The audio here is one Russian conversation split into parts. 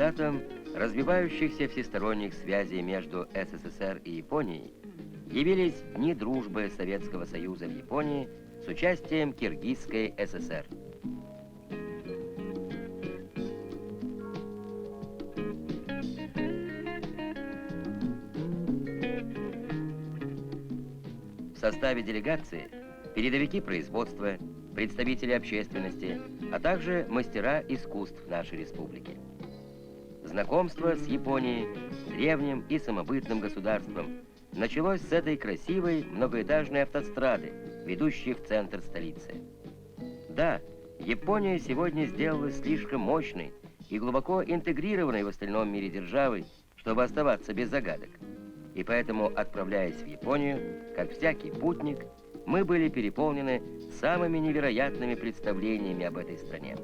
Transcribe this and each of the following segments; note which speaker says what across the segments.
Speaker 1: результатом развивающихся всесторонних связей между СССР и Японией явились Дни дружбы Советского Союза в Японии с участием Киргизской ССР. В составе делегации передовики производства, представители общественности, а также мастера искусств нашей республики. Знакомство с Японией, древним и самобытным государством, началось с этой красивой многоэтажной автострады, ведущей в центр столицы. Да, Япония сегодня сделалась слишком мощной и глубоко интегрированной в остальном мире державой, чтобы оставаться без загадок. И поэтому, отправляясь в Японию, как всякий путник, мы были переполнены самыми невероятными представлениями об этой стране.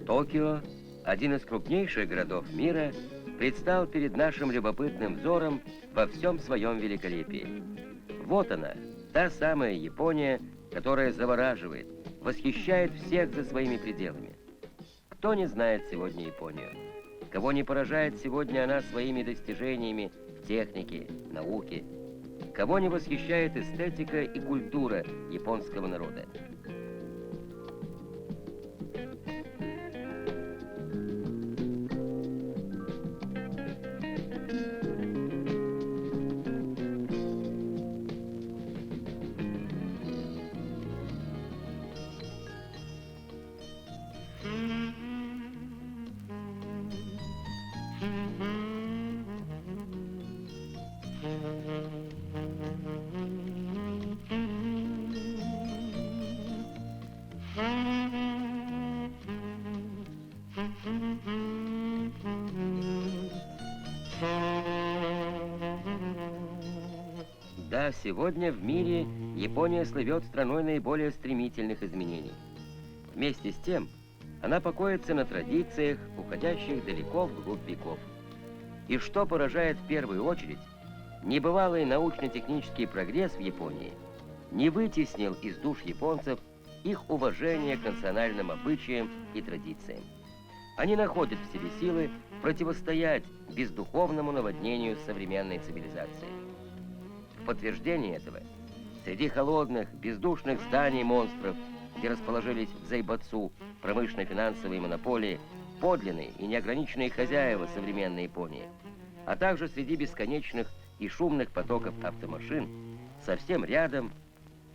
Speaker 1: Токио, один из крупнейших городов мира, предстал перед нашим любопытным взором во всем своем великолепии. Вот она, та самая Япония, которая завораживает, восхищает всех за своими пределами. Кто не знает сегодня Японию? Кого не поражает сегодня она своими достижениями в технике, науке? Кого не восхищает эстетика и культура японского народа? Да, сегодня в мире Япония слывет страной наиболее стремительных изменений. Вместе с тем, она покоится на традициях, уходящих далеко вглубь веков. И что поражает в первую очередь, небывалый научно-технический прогресс в Японии не вытеснил из душ японцев их уважение к национальным обычаям и традициям. Они находят в себе силы противостоять бездуховному наводнению современной цивилизации. В подтверждение этого, среди холодных, бездушных зданий монстров, где расположились в Зайбацу промышленно-финансовые монополии, подлинные и неограниченные хозяева современной Японии, а также среди бесконечных и шумных потоков автомашин, совсем рядом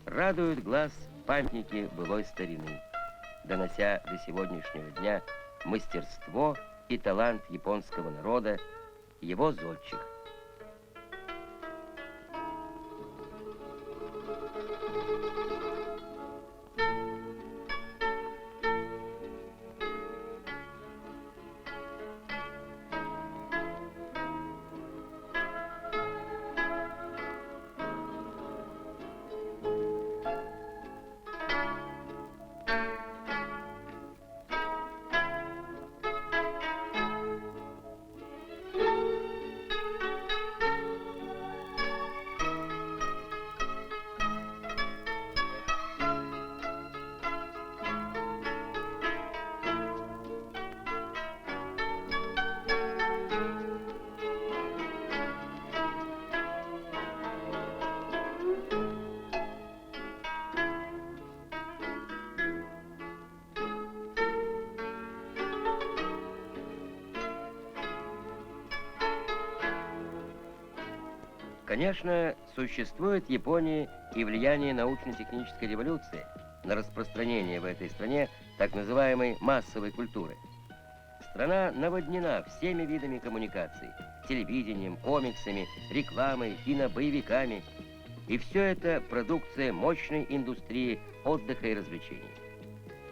Speaker 1: радуют глаз памятники былой старины, донося до сегодняшнего дня мастерство и талант японского народа, его зодчих. Конечно, существует в Японии и влияние научно-технической революции на распространение в этой стране так называемой массовой культуры. Страна наводнена всеми видами коммуникаций, телевидением, комиксами, рекламой, кинобоевиками. И все это продукция мощной индустрии отдыха и развлечений.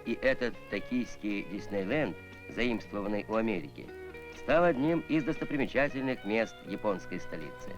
Speaker 1: И этот токийский Диснейленд, заимствованный у Америки, стал одним из достопримечательных мест японской столицы.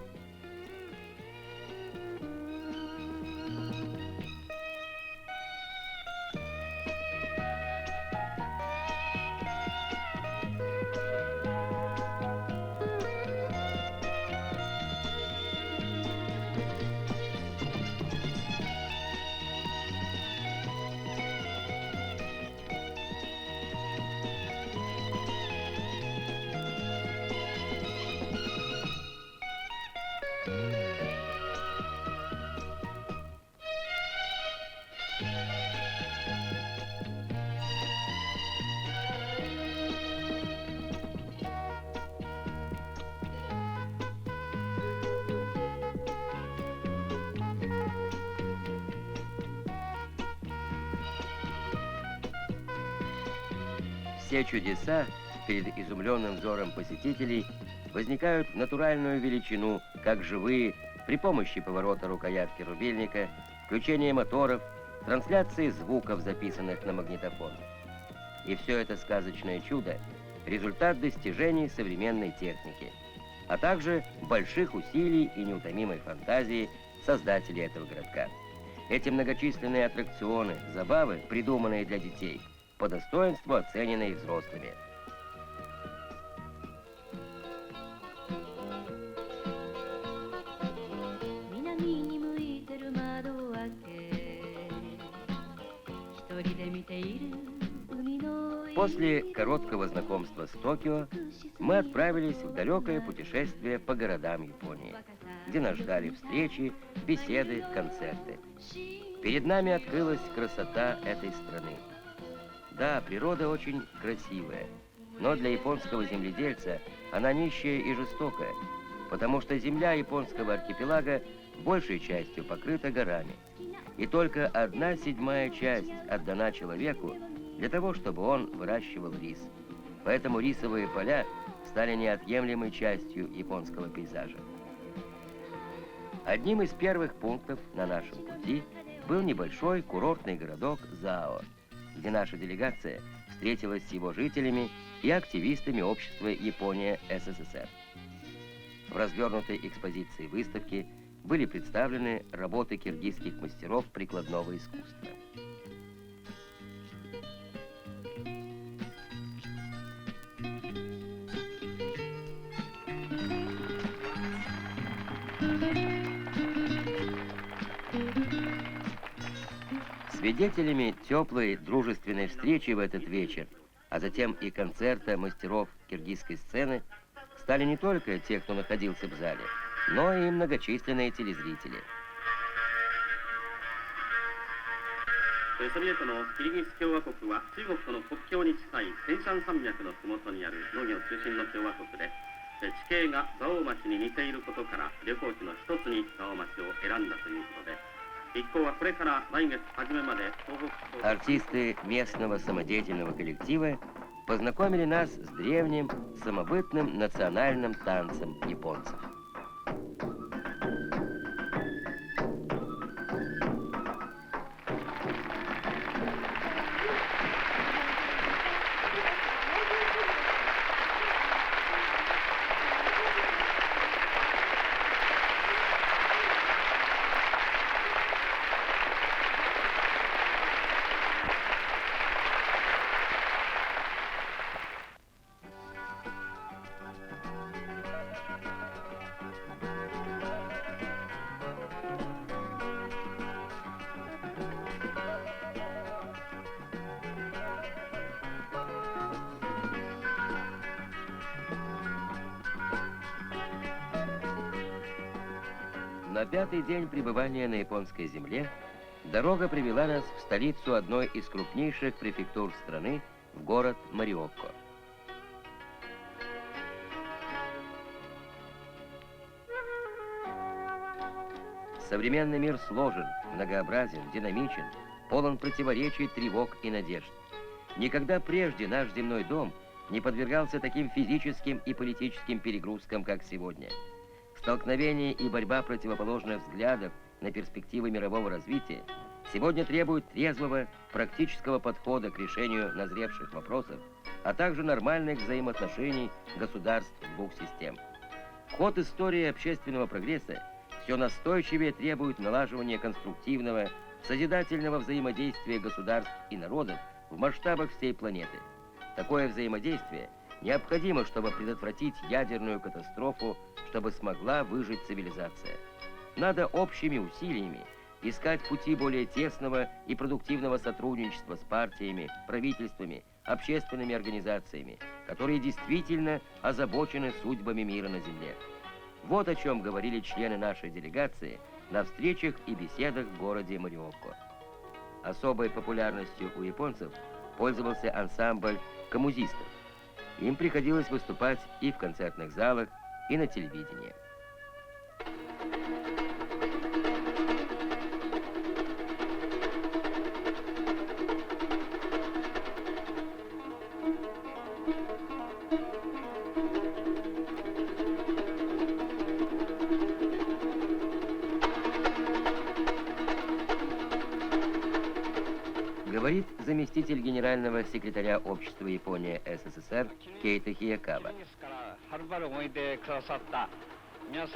Speaker 1: Все чудеса перед изумленным взором посетителей возникают в натуральную величину, как живые, при помощи поворота рукоятки рубильника, включения моторов, трансляции звуков, записанных на магнитофон. И все это сказочное чудо – результат достижений современной техники, а также больших усилий и неутомимой фантазии создателей этого городка. Эти многочисленные аттракционы, забавы, придуманные для детей, по достоинству оценены и взрослыми. После короткого знакомства с Токио мы отправились в далекое путешествие по городам Японии, где нас ждали встречи, беседы, концерты. Перед нами открылась красота этой страны. Да, природа очень красивая, но для японского земледельца она нищая и жестокая, потому что земля японского архипелага большей частью покрыта горами, и только 1/7 часть отдана человеку для того, чтобы он выращивал рис. Поэтому рисовые поля стали неотъемлемой частью японского пейзажа. Одним из первых пунктов на нашем пути был небольшой курортный городок Зао, где наша делегация встретилась с его жителями и активистами общества Япония-СССР. В развернутой экспозиции выставки были представлены работы киргизских мастеров прикладного искусства. Свидетелями теплой дружественной встречи в этот вечер, а затем и концерта мастеров киргизской сцены, стали не только те, кто находился в зале, но и многочисленные телезрители.
Speaker 2: ソビエトのキルギス共和国は中国との国境に近いテンシャン山脈の麓にある農業中心の共和国で、地形が蔵王町に似ていることから旅行地の一つに蔵王町を選んだということで、一行はこれから来月初めまで東北。
Speaker 1: Артисты местного самодеятельного коллектива познакомили нас с древним самобытным национальным танцем японцев. На 5-й день пребывания на японской земле дорога привела нас в столицу одной из крупнейших префектур страны, в город Мориока. Современный мир сложен, многообразен, динамичен, полон противоречий, тревог и надежд. Никогда прежде наш земной дом не подвергался таким физическим и политическим перегрузкам, как сегодня. Столкновение и борьба противоположных взглядов на перспективы мирового развития сегодня требуют трезвого, практического подхода к решению назревших вопросов, а также нормальных взаимоотношений государств двух систем. Ход истории общественного прогресса все настойчивее требует налаживания конструктивного, созидательного взаимодействия государств и народов в масштабах всей планеты. Такое взаимодействие необходимо, чтобы предотвратить ядерную катастрофу, чтобы смогла выжить цивилизация. Надо общими усилиями искать пути более тесного и продуктивного сотрудничества с партиями, правительствами, общественными организациями, которые действительно озабочены судьбами мира на Земле. Вот о чем говорили члены нашей делегации на встречах и беседах в городе Мориока. Особой популярностью у японцев пользовался ансамбль камузистов. Им приходилось выступать и в концертных залах, и на телевидении. Говорит заместитель генерального секретаря общества Япония СССР Кейта Хиякава.
Speaker 3: Через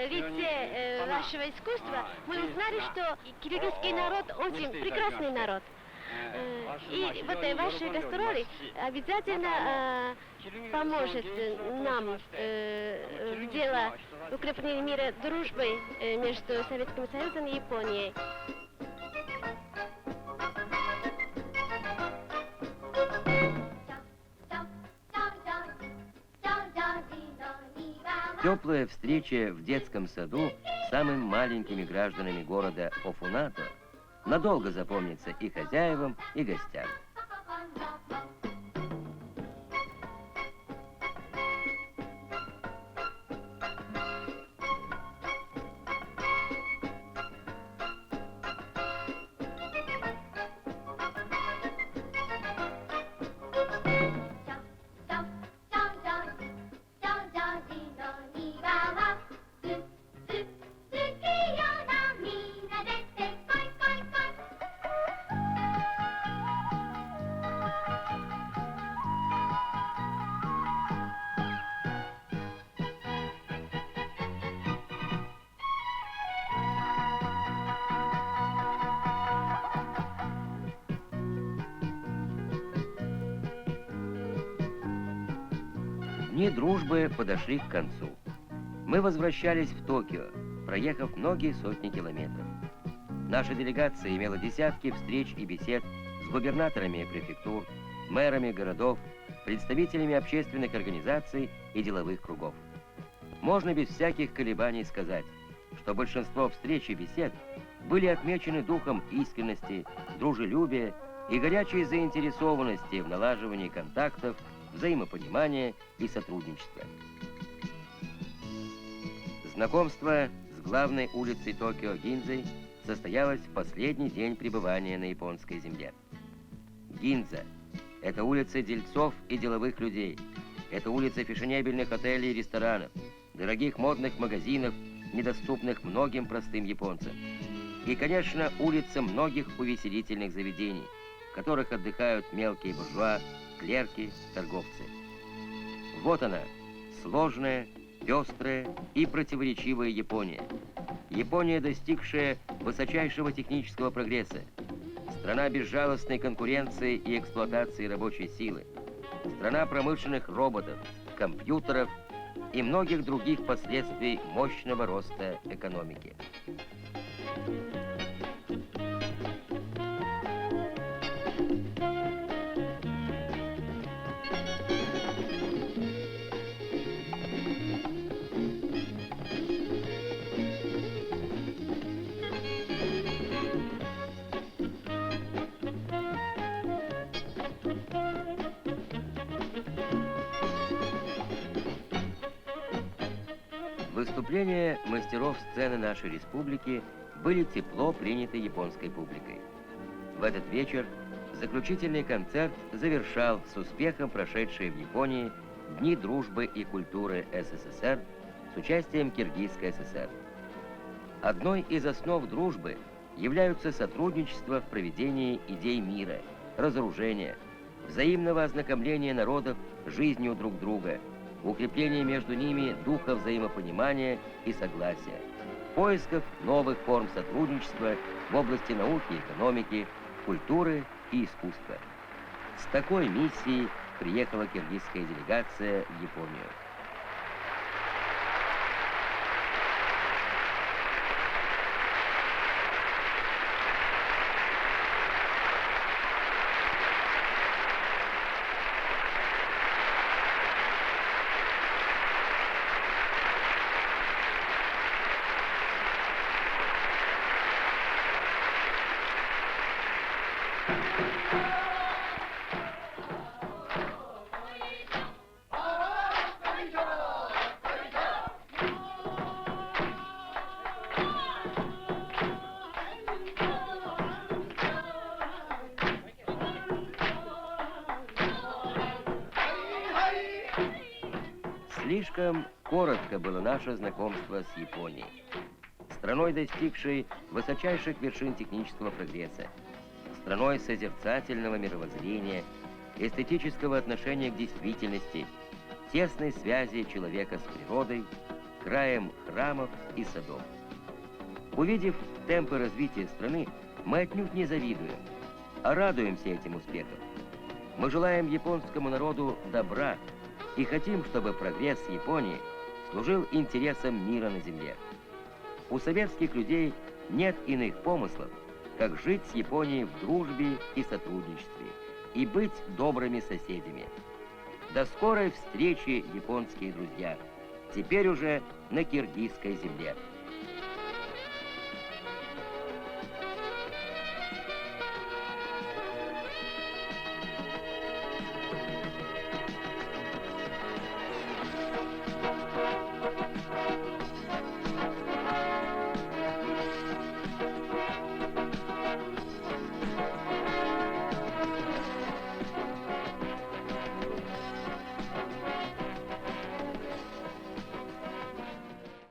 Speaker 3: вице вашего искусства мы узнали, что киргизский народ очень прекрасный народ. И вот ваши гастроли обязательно поможет нам в дело укрепления мира дружбы между Советским Союзом и Японией.
Speaker 1: Теплая встреча в детском саду с самыми маленькими гражданами города Офунато надолго запомнится и хозяевам, и гостям. Дни дружбы подошли к концу. Мы возвращались в Токио, проехав многие сотни километров. Наша делегация имела десятки встреч и бесед с губернаторами префектур, мэрами городов, представителями общественных организаций и деловых кругов. Можно без всяких колебаний сказать, что большинство встреч и бесед были отмечены духом искренности, дружелюбия и горячей заинтересованности в налаживании контактов, взаимопонимания и сотрудничества. Знакомство с главной улицей Токио Гинзой состоялось в последний день пребывания на японской земле. Гинза – это улица дельцов и деловых людей. Это улица фешенебельных отелей и ресторанов, дорогих модных магазинов, недоступных многим простым японцам. И, конечно, улица многих увеселительных заведений, в которых отдыхают мелкие буржуа, клерки, торговцы. Вот она, сложная, пестрая и противоречивая Япония. Япония, достигшая высочайшего технического прогресса. Страна безжалостной конкуренции и эксплуатации рабочей силы. Страна промышленных роботов, компьютеров и многих других последствий мощного роста экономики. Выступления мастеров сцены нашей республики были тепло приняты японской публикой. В этот вечер заключительный концерт завершал с успехом прошедшие в Японии Дни дружбы и культуры СССР с участием Киргизской ССР. Одной из основ дружбы являются сотрудничество в проведении идей мира, разоружения, взаимного ознакомления народов с жизнью друг друга, укрепление между ними духа взаимопонимания и согласия, поисков новых форм сотрудничества в области науки и экономики, культуры и искусства. С такой миссией приехала киргизская делегация в Японию. Слишком коротко было наше знакомство с Японией, страной, достигшей высочайших вершин технического прогресса, страной созерцательного мировоззрения, эстетического отношения к действительности, тесной связи человека с природой, краем храмов и садов. Увидев темпы развития страны, мы отнюдь не завидуем, а радуемся этим успехам. Мы желаем японскому народу добра и хотим, чтобы прогресс Японии служил интересам мира на земле. У советских людей нет иных помыслов, как жить с Японией в дружбе и сотрудничестве и быть добрыми соседями. До скорой встречи, японские друзья, теперь уже на киргизской земле.